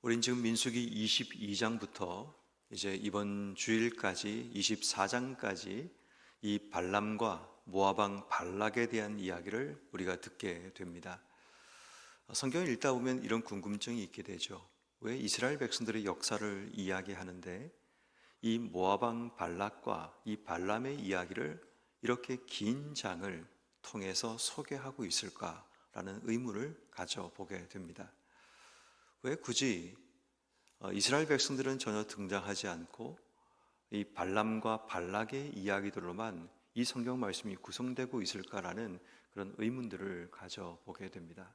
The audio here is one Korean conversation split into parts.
우린 지금 민수기 22장부터 이제 이번 주일까지 24장까지 이 발람과 모압 왕 발락에 대한 이야기를 우리가 듣게 됩니다. 성경을 읽다 보면 이런 궁금증이 있게 되죠. 왜 이스라엘 백성들의 역사를 이야기하는데 이 모압 왕 발락과 이 발람의 이야기를 이렇게 긴 장을 통해서 소개하고 있을까라는 의문을 가져보게 됩니다. 왜 굳이 이스라엘 백성들은 전혀 등장하지 않고 이 발람과 발락의 이야기들로만 이 성경 말씀이 구성되고 있을까라는 그런 의문들을 가져보게 됩니다.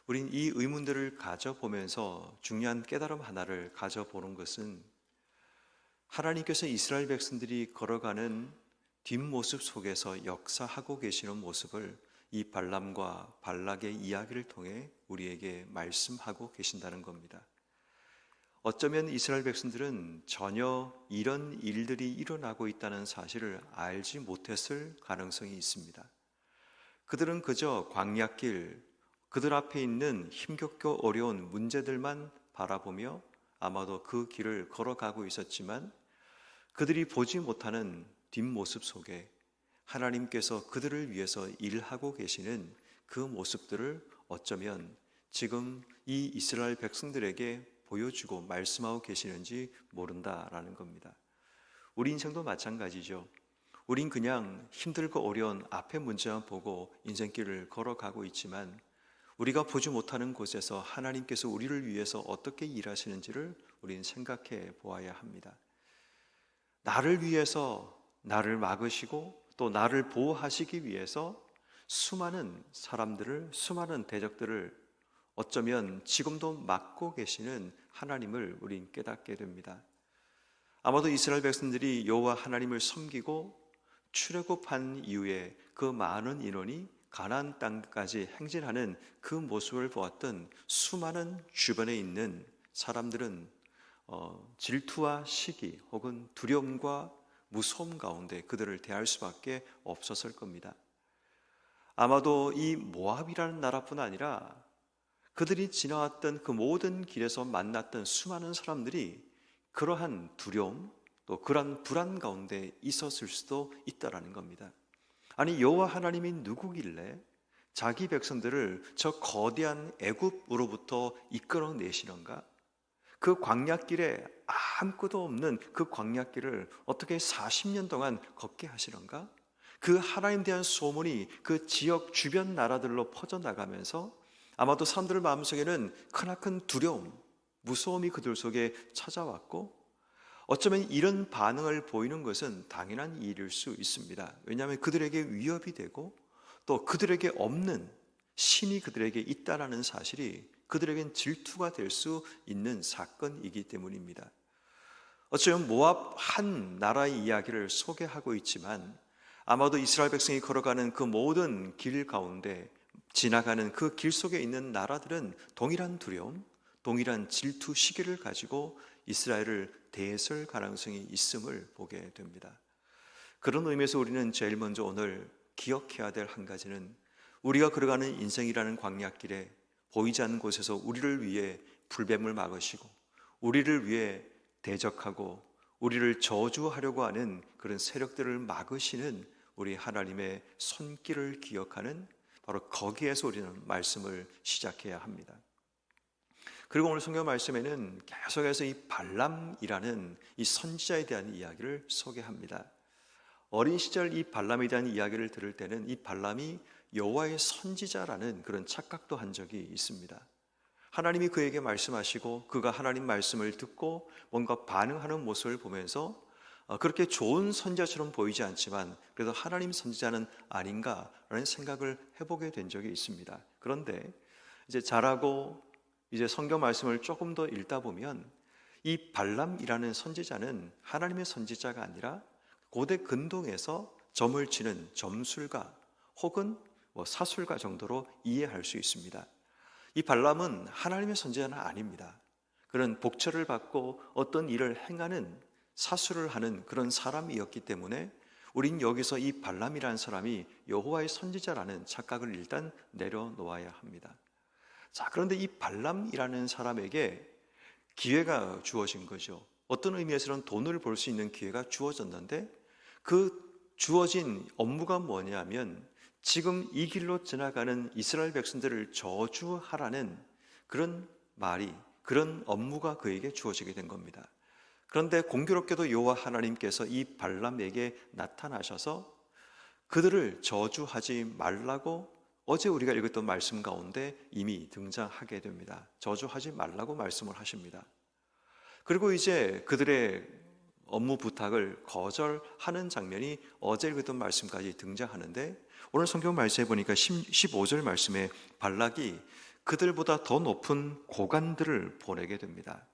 우린 이 의문들을 가져보면서 중요한 깨달음 하나를 가져보는 것은 하나님께서 이스라엘 백성들이 걸어가는 뒷모습 속에서 역사하고 계시는 모습을 이 발람과 발락의 이야기를 통해 우리에게 말씀하고 계신다는 겁니다. 어쩌면 이스라엘 백성들은 전혀 이런 일들이 일어나고 있다는 사실을 알지 못했을 가능성이 있습니다. 그들은 그저 광야길, 그들 앞에 있는 힘겹고 어려운 문제들만 바라보며 아마도 그 길을 걸어가고 있었지만 그들이 보지 못하는 뒷모습 속에 하나님께서 그들을 위해서 일하고 계시는 그 모습들을 어쩌면 지금 이 이스라엘 백성들에게 보여주고 말씀하고 계시는지 모른다라는 겁니다. 우리 인생도 마찬가지죠. 우린 그냥 힘들고 어려운 앞의 문제만 보고 인생길을 걸어가고 있지만 우리가 보지 못하는 곳에서 하나님께서 우리를 위해서 어떻게 일하시는지를 우린 생각해 보아야 합니다. 나를 위해서 나를 막으시고 또 나를 보호하시기 위해서 수많은 사람들을, 수많은 대적들을 어쩌면 지금도 막고 계시는 하나님을 우린 깨닫게 됩니다. 아마도 이스라엘 백성들이 여호와 하나님을 섬기고 출애굽한 이후에 그 많은 인원이 가나안 땅까지 행진하는 그 모습을 보았던 수많은 주변에 있는 사람들은 질투와 시기 혹은 두려움과 무서움 가운데 그들을 대할 수밖에 없었을 겁니다. 아마도 이 모압이라는 나라뿐 아니라 그들이 지나왔던 그 모든 길에서 만났던 수많은 사람들이 그러한 두려움 또 그러한 불안 가운데 있었을 수도 있다라는 겁니다. 아니 여호와 하나님이 누구길래 자기 백성들을 저 거대한 애굽으로부터 이끌어내시는가? 그 광야길에 아무것도 없는 그 광야길을 어떻게 40년 동안 걷게 하시는가? 그 하나님에 대한 소문이 그 지역 주변 나라들로 퍼져나가면서 아마도 사람들 마음속에는 크나큰 두려움, 무서움이 그들 속에 찾아왔고 어쩌면 이런 반응을 보이는 것은 당연한 일일 수 있습니다. 왜냐하면 그들에게 위협이 되고 또 그들에게 없는 신이 그들에게 있다라는 사실이 그들에겐 질투가 될 수 있는 사건이기 때문입니다. 어쩌면 모압 한 나라의 이야기를 소개하고 있지만 아마도 이스라엘 백성이 걸어가는 그 모든 길 가운데 지나가는 그 길 속에 있는 나라들은 동일한 두려움, 동일한 질투 시기를 가지고 이스라엘을 대했을 가능성이 있음을 보게 됩니다. 그런 의미에서 우리는 제일 먼저 오늘 기억해야 될 한 가지는 우리가 걸어가는 인생이라는 광야길에 보이지 않는 곳에서 우리를 위해 불뱀을 막으시고 우리를 위해 대적하고 우리를 저주하려고 하는 그런 세력들을 막으시는 우리 하나님의 손길을 기억하는 바로 거기에서 우리는 말씀을 시작해야 합니다. 그리고 오늘 성경 말씀에는 계속해서 이 발람이라는 이 선지자에 대한 이야기를 소개합니다. 어린 시절 이 발람에 대한 이야기를 들을 때는 이 발람이 여호와의 선지자라는 그런 착각도 한 적이 있습니다. 하나님이 그에게 말씀하시고 그가 하나님 말씀을 듣고 뭔가 반응하는 모습을 보면서 그렇게 좋은 선지자처럼 보이지 않지만 그래도 하나님 선지자는 아닌가라는 생각을 해보게 된 적이 있습니다. 그런데 이제 자라고 이제 성경 말씀을 조금 더 읽다 보면 이 발람이라는 선지자는 하나님의 선지자가 아니라 고대 근동에서 점을 치는 점술가 혹은 사술가 정도로 이해할 수 있습니다. 이 발람은 하나님의 선지자는 아닙니다. 그런 복처를 받고 어떤 일을 행하는 사술을 하는 그런 사람이었기 때문에 우린 여기서 이 발람이라는 사람이 여호와의 선지자라는 착각을 일단 내려놓아야 합니다. 자, 그런데 이 발람이라는 사람에게 기회가 주어진 거죠. 어떤 의미에서는 돈을 벌 수 있는 기회가 주어졌는데 그 주어진 업무가 뭐냐면 지금 이 길로 지나가는 이스라엘 백성들을 저주하라는 그런 말이, 그런 업무가 그에게 주어지게 된 겁니다. 그런데 공교롭게도 여호와 하나님께서 이 발람에게 나타나셔서 그들을 저주하지 말라고 어제 우리가 읽었던 말씀 가운데 이미 등장하게 됩니다. 저주하지 말라고 말씀을 하십니다. 그리고 이제 그들의 업무 부탁을 거절하는 장면이 어제 읽었던 말씀까지 등장하는데 오늘 성경 말씀에 보니까 15절 말씀에 발락이 그들보다 더 높은 고관들을 보내게 됩니다.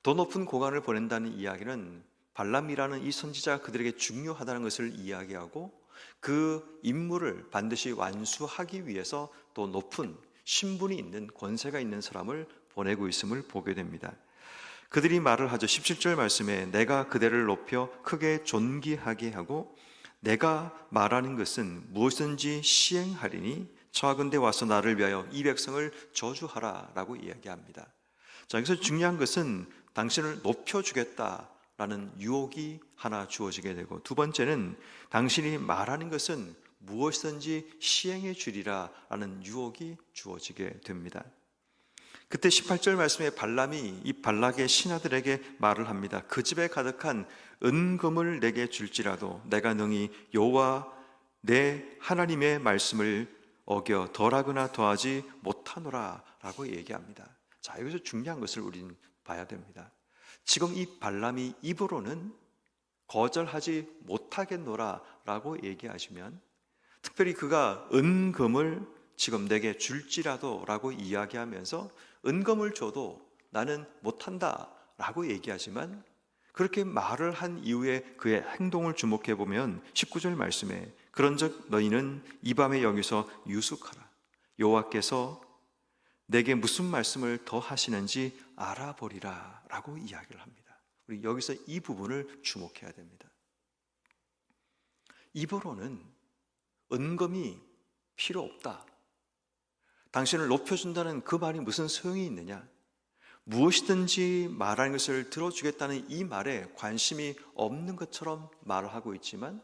더 높은 고관을 보낸다는 이야기는 발람이라는 이 선지자가 그들에게 중요하다는 것을 이야기하고 그 임무를 반드시 완수하기 위해서 또 높은 신분이 있는, 권세가 있는 사람을 보내고 있음을 보게 됩니다. 그들이 말을 하죠. 17절 말씀에 내가 그대를 높여 크게 존귀하게 하고 내가 말하는 것은 무엇든지 시행하리니 청하건대 와서 나를 위하여 이 백성을 저주하라 라고 이야기합니다. 자, 여기서 중요한 것은 당신을 높여주겠다라는 유혹이 하나 주어지게 되고, 두 번째는 당신이 말하는 것은 무엇이든지 시행해 주리라 라는 유혹이 주어지게 됩니다. 그때 18절 말씀에 발람이 이 발락의 신하들에게 말을 합니다. 그 집에 가득한 은금을 내게 줄지라도 내가 능히 여호와 내 하나님의 말씀을 어겨 덜하거나 더하지 못하노라 라고 얘기합니다. 자, 여기서 중요한 것을 우리는 봐야 됩니다. 지금 이 발람이 입으로는 거절하지 못하겠노라 라고 얘기하시면, 특별히 그가 은금을 지금 내게 줄지라도 라고 이야기하면서 은금을 줘도 나는 못한다 라고 얘기하지만, 그렇게 말을 한 이후에 그의 행동을 주목해 보면 19절 말씀에 그런즉 너희는 이 밤에 여기서 유숙하라. 여호와께서 내게 무슨 말씀을 더 하시는지 알아보리라 라고 이야기를 합니다. 우리 여기서 이 부분을 주목해야 됩니다. 입으로는 은금이 필요 없다, 당신을 높여준다는 그 말이 무슨 소용이 있느냐, 무엇이든지 말하는 것을 들어주겠다는 이 말에 관심이 없는 것처럼 말을 하고 있지만,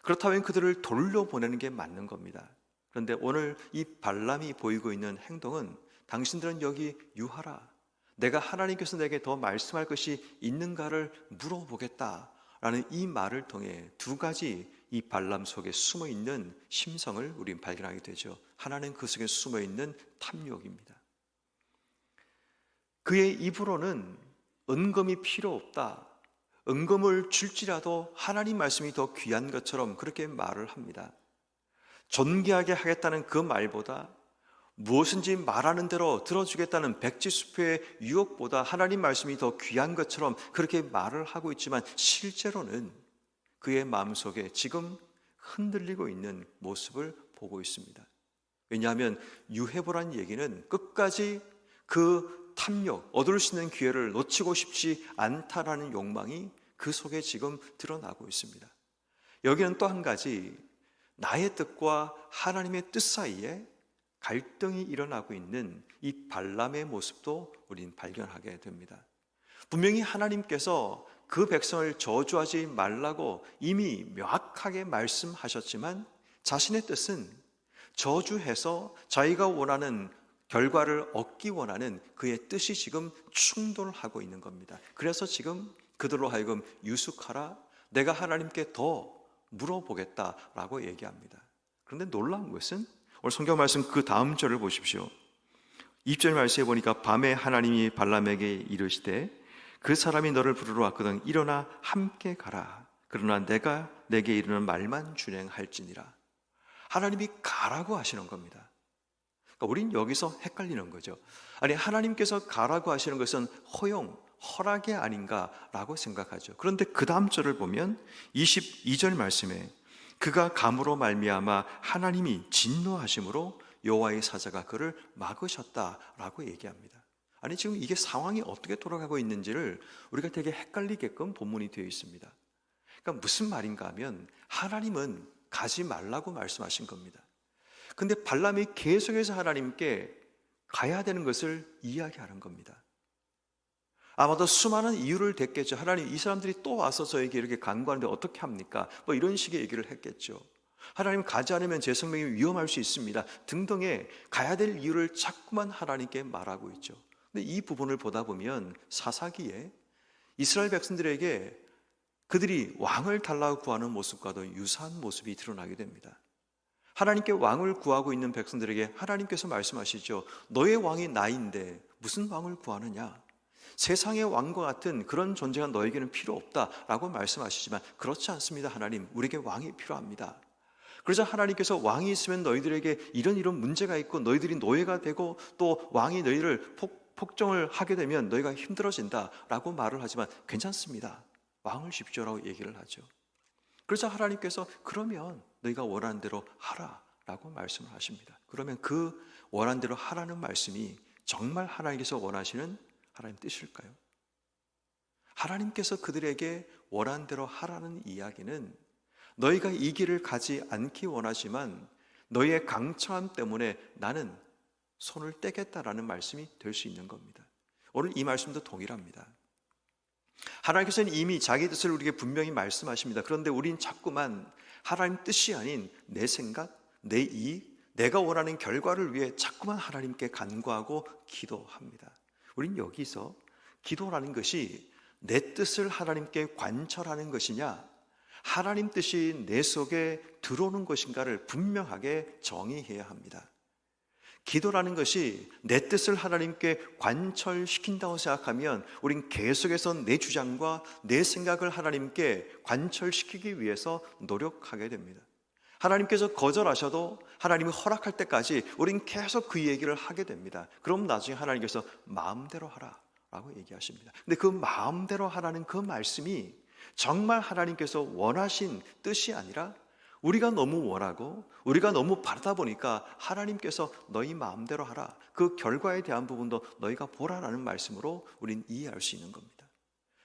그렇다면 그들을 돌려보내는 게 맞는 겁니다. 그런데 오늘 이 발람이 보이고 있는 행동은 당신들은 여기 유하라, 내가 하나님께서 내게 더 말씀할 것이 있는가를 물어보겠다라는 이 말을 통해 두 가지 이 발람 속에 숨어 있는 심성을 우리는 발견하게 되죠. 하나는 그 속에 숨어 있는 탐욕입니다. 그의 입으로는 은금이 필요 없다, 은금을 줄지라도 하나님 말씀이 더 귀한 것처럼 그렇게 말을 합니다. 존귀하게 하겠다는 그 말보다 무엇인지 말하는 대로 들어주겠다는 백지수표의 유혹보다 하나님 말씀이 더 귀한 것처럼 그렇게 말을 하고 있지만, 실제로는 그의 마음속에 지금 흔들리고 있는 모습을 보고 있습니다. 왜냐하면 유해보란 얘기는 끝까지 그 탐욕, 얻을 수 있는 기회를 놓치고 싶지 않다라는 욕망이 그 속에 지금 드러나고 있습니다. 여기는 또 한 가지, 나의 뜻과 하나님의 뜻 사이에 갈등이 일어나고 있는 이 발람의 모습도 우린 발견하게 됩니다. 분명히 하나님께서 그 백성을 저주하지 말라고 이미 명확하게 말씀하셨지만, 자신의 뜻은 저주해서 자기가 원하는 결과를 얻기 원하는 그의 뜻이 지금 충돌하고 있는 겁니다. 그래서 지금 그들로 하여금 유숙하라, 내가 하나님께 더 물어보겠다라고 얘기합니다. 그런데 놀라운 것은 오늘 성경 말씀 그 다음 절을 보십시오. 2절 말씀에 보니까 밤에 하나님이 발람에게 이르시되 그 사람이 너를 부르러 왔거든 일어나 함께 가라. 그러나 내가 내게 이르는 말만 준행할지니라. 하나님이 가라고 하시는 겁니다. 그러니까 우린 여기서 헷갈리는 거죠. 아니, 하나님께서 가라고 하시는 것은 허용, 허락이 아닌가라고 생각하죠. 그런데 그 다음 절을 보면 22절 말씀에 그가 감으로 말미암아 하나님이 진노하심으로 여호와의 사자가 그를 막으셨다라고 얘기합니다. 아니, 지금 이게 상황이 어떻게 돌아가고 있는지를 우리가 되게 헷갈리게끔 본문이 되어 있습니다. 그러니까 무슨 말인가 하면 하나님은 가지 말라고 말씀하신 겁니다. 근데 발람이 계속해서 하나님께 가야 되는 것을 이야기하는 겁니다. 아마도 수많은 이유를 댔겠죠. 하나님, 이 사람들이 또 와서 저에게 이렇게 간구하는데 어떻게 합니까? 뭐 이런 식의 얘기를 했겠죠. 하나님, 가지 않으면 제 생명이 위험할 수 있습니다 등등의 가야 될 이유를 자꾸만 하나님께 말하고 있죠. 근데 이 부분을 보다 보면 사사기에 이스라엘 백성들에게 그들이 왕을 달라고 구하는 모습과도 유사한 모습이 드러나게 됩니다. 하나님께 왕을 구하고 있는 백성들에게 하나님께서 말씀하시죠. 너의 왕이 나인데 무슨 왕을 구하느냐? 세상의 왕과 같은 그런 존재가 너에게는 필요 없다라고 말씀하시지만 그렇지 않습니다. 하나님, 우리에게 왕이 필요합니다. 그러자 하나님께서 왕이 있으면 너희들에게 이런 문제가 있고 너희들이 노예가 되고 또 왕이 너희를 폭정을 하게 되면 너희가 힘들어진다라고 말을 하지만 괜찮습니다. 왕을 십시오라고 얘기를 하죠. 그러자 하나님께서 그러면 너희가 원하는 대로 하라라고 말씀을 하십니다. 그러면 그 원하는 대로 하라는 말씀이 정말 하나님께서 원하시는 하나님 뜻일까요? 하나님께서 그들에게 원하는 대로 하라는 이야기는 너희가 이 길을 가지 않기 원하지만 너희의 강청함 때문에 나는 손을 떼겠다라는 말씀이 될 수 있는 겁니다. 오늘 이 말씀도 동일합니다. 하나님께서는 이미 자기 뜻을 우리에게 분명히 말씀하십니다. 그런데 우린 자꾸만 하나님 뜻이 아닌 내 생각, 내 이익, 내가 원하는 결과를 위해 자꾸만 하나님께 간구하고 기도합니다. 우린 여기서 기도라는 것이 내 뜻을 하나님께 관철하는 것이냐, 하나님 뜻이 내 속에 들어오는 것인가를 분명하게 정의해야 합니다. 기도라는 것이 내 뜻을 하나님께 관철시킨다고 생각하면 우린 계속해서 내 주장과 내 생각을 하나님께 관철시키기 위해서 노력하게 됩니다. 하나님께서 거절하셔도 하나님이 허락할 때까지 우린 계속 그 얘기를 하게 됩니다. 그럼 나중에 하나님께서 마음대로 하라라고 얘기하십니다. 근데 그 마음대로 하라는 그 말씀이 정말 하나님께서 원하신 뜻이 아니라 우리가 너무 원하고 우리가 너무 바라다 보니까 하나님께서 너희 마음대로 하라, 그 결과에 대한 부분도 너희가 보라라는 말씀으로 우린 이해할 수 있는 겁니다.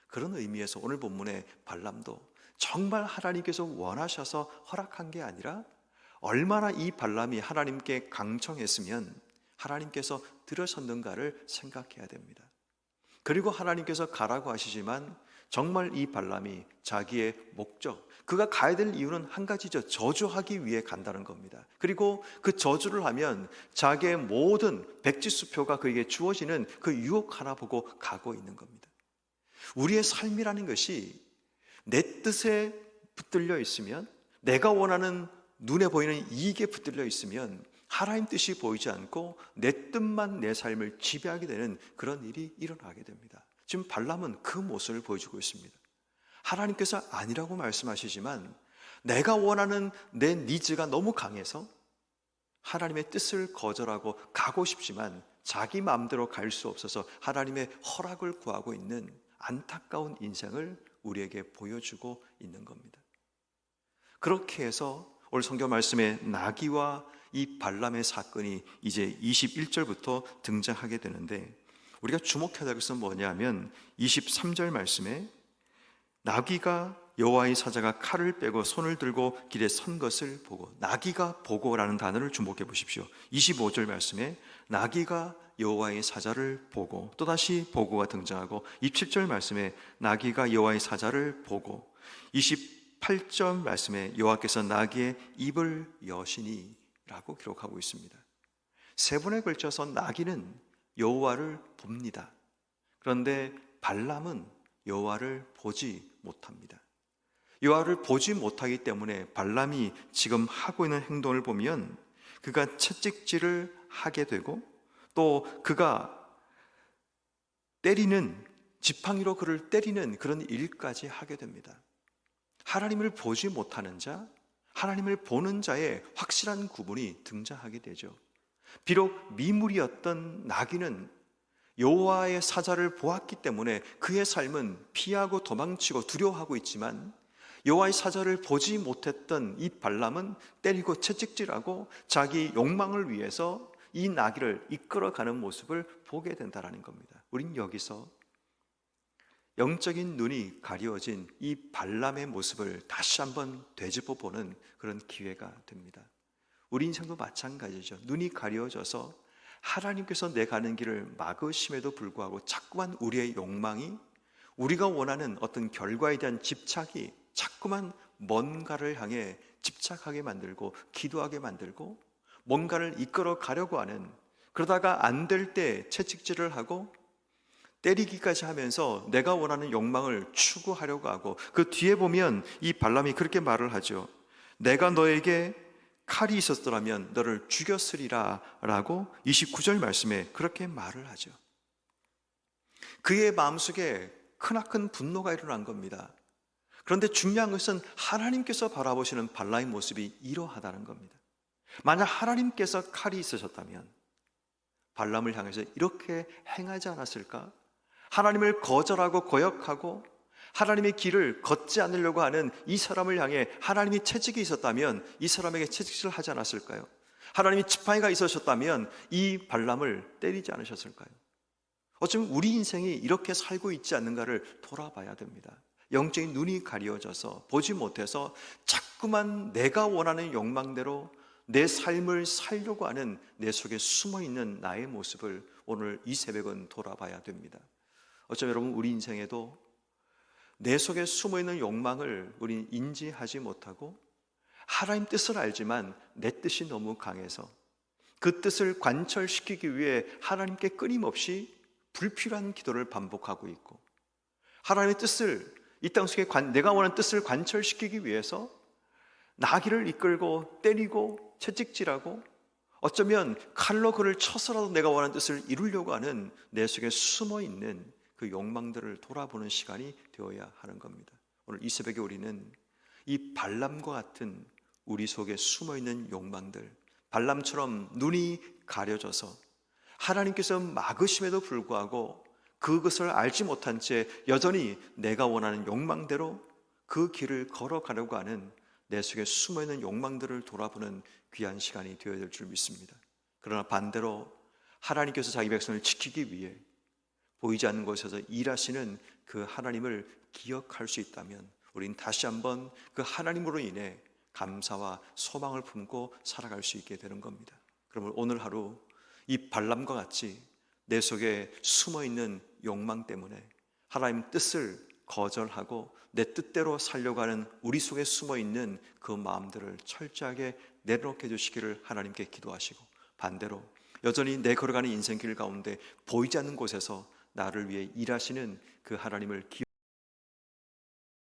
그런 의미에서 오늘 본문의 발람도 정말 하나님께서 원하셔서 허락한 게 아니라 얼마나 이 발람이 하나님께 강청했으면 하나님께서 들으셨는가를 생각해야 됩니다. 그리고 하나님께서 가라고 하시지만 정말 이 발람이 자기의 목적, 그가 가야 될 이유는 한 가지죠. 저주하기 위해 간다는 겁니다. 그리고 그 저주를 하면 자기의 모든 백지수표가 그에게 주어지는 그 유혹 하나 보고 가고 있는 겁니다. 우리의 삶이라는 것이 내 뜻에 붙들려 있으면, 내가 원하는 눈에 보이는 이익에 붙들려 있으면 하나님 뜻이 보이지 않고 내 뜻만 내 삶을 지배하게 되는 그런 일이 일어나게 됩니다. 지금 발람은 그 모습을 보여주고 있습니다. 하나님께서 아니라고 말씀하시지만 내가 원하는 내 니즈가 너무 강해서 하나님의 뜻을 거절하고 가고 싶지만 자기 마음대로 갈 수 없어서 하나님의 허락을 구하고 있는 안타까운 인생을 우리에게 보여주고 있는 겁니다. 그렇게 해서 오늘 성경 말씀에 나귀와 이 발람의 사건이 이제 21절부터 등장하게 되는데, 우리가 주목해야 될 것은 뭐냐면 23절 말씀에 나귀가 여호와의 사자가 칼을 빼고 손을 들고 길에 선 것을 보고, 나귀가 보고라는 단어를 주목해 보십시오. 25절 말씀에 나귀가 여호와의 사자를 보고, 또다시 보고가 등장하고, 27절 말씀에 나귀가 여호와의 사자를 보고, 28절 말씀에 여호와께서 나귀의 입을 여시니 라고 기록하고 있습니다. 세 번에 걸쳐서 나귀는 여호와를 봅니다. 그런데 발람은 여호와를 보지 못합니다. 여호와를 보지 못하기 때문에 발람이 지금 하고 있는 행동을 보면 그가 채찍질을 하게 되고, 또 그가 때리는, 지팡이로 그를 때리는 그런 일까지 하게 됩니다. 하나님을 보지 못하는 자, 하나님을 보는 자의 확실한 구분이 등장하게 되죠. 비록 미물이었던 나귀는 여호와의 사자를 보았기 때문에 그의 삶은 피하고 도망치고 두려워하고 있지만, 여호와의 사자를 보지 못했던 이 발람은 때리고 채찍질하고 자기 욕망을 위해서 이 나귀를 이끌어가는 모습을 보게 된다는 겁니다. 우린 여기서 영적인 눈이 가려진 이 발람의 모습을 다시 한번 되짚어 보는 그런 기회가 됩니다. 우리 인생도 마찬가지죠. 눈이 가려져서 하나님께서 내 가는 길을 막으심에도 불구하고 자꾸만 우리의 욕망이, 우리가 원하는 어떤 결과에 대한 집착이 자꾸만 뭔가를 향해 집착하게 만들고 기도하게 만들고 뭔가를 이끌어 가려고 하는, 그러다가 안 될 때 채찍질을 하고 때리기까지 하면서 내가 원하는 욕망을 추구하려고 하고, 그 뒤에 보면 이 발람이 그렇게 말을 하죠. 내가 너에게 칼이 있었더라면 너를 죽였으리라 라고 29절 말씀에 그렇게 말을 하죠. 그의 마음속에 크나큰 분노가 일어난 겁니다. 그런데 중요한 것은 하나님께서 바라보시는 발람의 모습이 이러하다는 겁니다. 만약 하나님께서 칼이 있으셨다면 발람을 향해서 이렇게 행하지 않았을까? 하나님을 거절하고 거역하고 하나님의 길을 걷지 않으려고 하는 이 사람을 향해 하나님이 채찍이 있었다면 이 사람에게 채찍질을 하지 않았을까요? 하나님이 지팡이가 있으셨다면 이 발람을 때리지 않으셨을까요? 어쩌면 우리 인생이 이렇게 살고 있지 않는가를 돌아봐야 됩니다. 영적인 눈이 가려져서 보지 못해서 자꾸만 내가 원하는 욕망대로 내 삶을 살려고 하는 내 속에 숨어있는 나의 모습을 오늘 이 새벽은 돌아봐야 됩니다. 어쩌면 여러분 우리 인생에도 내 속에 숨어있는 욕망을 우리는 인지하지 못하고 하나님 뜻을 알지만 내 뜻이 너무 강해서 그 뜻을 관철시키기 위해 하나님께 끊임없이 불필요한 기도를 반복하고 있고, 하나님의 뜻을 이 땅 속에 내가 원하는 뜻을 관철시키기 위해서 나귀를 이끌고 때리고 채찍질하고 어쩌면 칼로 그를 쳐서라도 내가 원하는 뜻을 이루려고 하는 내 속에 숨어있는 그 욕망들을 돌아보는 시간이 되어야 하는 겁니다. 오늘 이 새벽에 우리는 이 발람과 같은 우리 속에 숨어있는 욕망들, 발람처럼 눈이 가려져서 하나님께서 막으심에도 불구하고 그것을 알지 못한 채 여전히 내가 원하는 욕망대로 그 길을 걸어가려고 하는 내 속에 숨어있는 욕망들을 돌아보는 귀한 시간이 되어야 될 줄 믿습니다. 그러나 반대로 하나님께서 자기 백성을 지키기 위해 보이지 않는 곳에서 일하시는 그 하나님을 기억할 수 있다면 우린 다시 한번 그 하나님으로 인해 감사와 소망을 품고 살아갈 수 있게 되는 겁니다. 그러면 오늘 하루 이 발람과 같이 내 속에 숨어있는 욕망 때문에 하나님 뜻을 거절하고 내 뜻대로 살려고 하는 우리 속에 숨어있는 그 마음들을 철저하게 내려놓게 해주시기를 하나님께 기도하시고, 반대로 여전히 내 걸어가는 인생길 가운데 보이지 않는 곳에서 나를 위해 일하시는 그 하나님을